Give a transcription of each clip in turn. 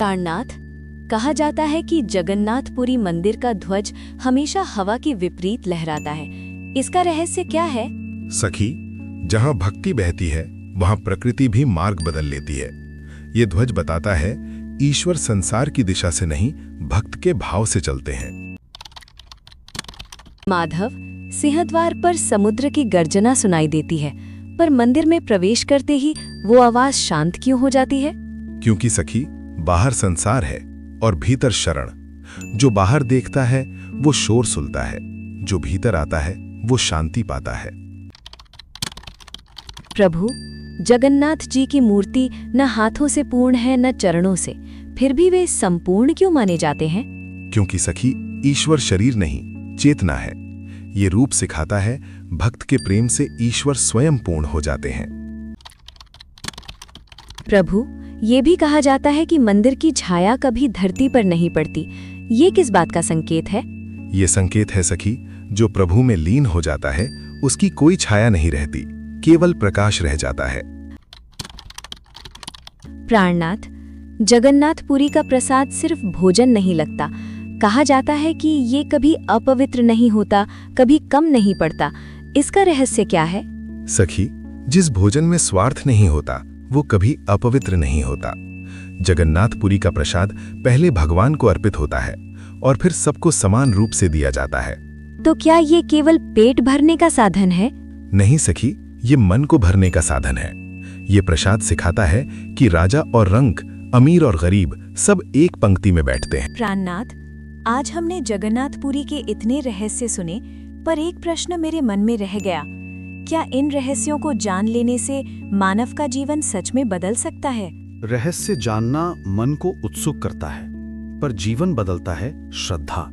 प्राणनाथ, कहा जाता है कि जगन्नाथपुरी मंदिर का ध्वज हमेशा हवा के विपरीत लहराता है। इसका रहस्य क्या है? सखी, जहां भक्ति बहती है वहां प्रकृति भी मार्ग बदल लेती है। ये ध्वज बताता है ईश्वर संसार की दिशा से नहीं, भक्त के भाव से चलते हैं। माधव, सिंहद्वार पर समुद्र की गर्जना सुनाई देती है, पर मंदिर में प्रवेश करते ही वो आवाज शांत क्यों हो जाती है? क्योंकि सखी, बाहर संसार है और भीतर शरण। जो बाहर देखता है वो शोर सुनता है, जो भीतर आता है वो शांति पाता है। प्रभु, जगन्नाथ जी की मूर्ति न हाथों से पूर्ण है न चरणों से, फिर भी वे संपूर्ण क्यों माने जाते हैं? क्योंकि सखी, ईश्वर शरीर नहीं, चेतना है। ये रूप सिखाता है भक्त के प्रेम से ईश्वर स्वयं पूर्ण हो जाते हैं। प्रभु, ये भी कहा जाता है कि मंदिर की छाया कभी धरती पर नहीं पड़ती। ये किस बात का संकेत है? ये संकेत है सखी, जो प्रभु में लीन हो जाता है उसकी कोई छाया नहीं रहती, केवल प्रकाश रह जाता है। प्राणनाथ, जगन्नाथपुरी का प्रसाद सिर्फ भोजन नहीं लगता। कहा जाता है कि ये कभी अपवित्र नहीं होता, कभी कम नहीं पड़ता। इसका रहस्य क्या है? सखी, जिस भोजन में स्वार्थ नहीं होता वो कभी अपवित्र नहीं होता। जगन्नाथपुरी का प्रसाद पहले भगवान को अर्पित होता है और फिर सबको समान रूप से दिया जाता है। तो क्या ये केवल पेट भरने का साधन है? नहीं सखी, ये मन को भरने का साधन है। ये प्रसाद सिखाता है कि राजा और रंक, अमीर और गरीब सब एक पंक्ति में बैठते हैं। प्राणनाथ, आज हमने जगन्नाथपुरी के इतने रहस्य सुने, पर एक प्रश्न मेरे मन में रह गया। क्या इन रहस्यों को जान लेने से मानव का जीवन सच में बदल सकता है? रहस्य जानना मन को उत्सुक करता है, पर जीवन बदलता है श्रद्धा।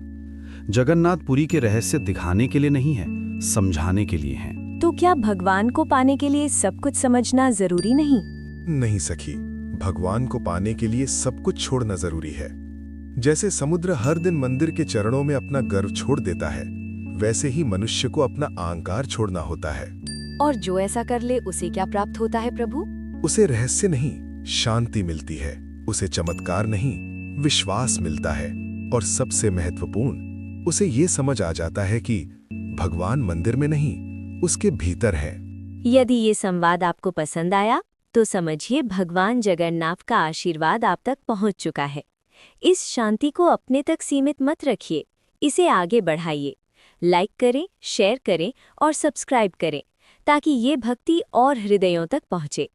जगन्नाथपुरी के रहस्य दिखाने के लिए नहीं है, समझाने के लिए हैं। तो क्या भगवान को पाने के लिए सब कुछ समझना जरूरी नहीं? नहीं सखी, भगवान को पाने के लिए सब कुछ छोड़ना जरूरी है। जैसे समुद्र हर दिन मंदिर के चरणों में अपना गर्व छोड़ देता है, वैसे ही मनुष्य को अपना अहंकार छोड़ना होता है। और जो ऐसा कर ले उसे क्या प्राप्त होता है प्रभु? उसे रहस्य नहीं, शांति मिलती है। उसे चमत्कार नहीं, विश्वास मिलता है। और सबसे महत्वपूर्ण, उसे ये समझ आ जाता है कि भगवान मंदिर में नहीं, उसके भीतर है। यदि ये संवाद आपको पसंद आया तो समझिए भगवान जगन्नाथ का आशीर्वाद आप तक पहुंच चुका है। इस शांति को अपने तक सीमित मत रखिए, इसे आगे बढ़ाइए। लाइक करें, शेयर करें और सब्सक्राइब करें ताकि ये भक्ति और हृदयों तक पहुंचे।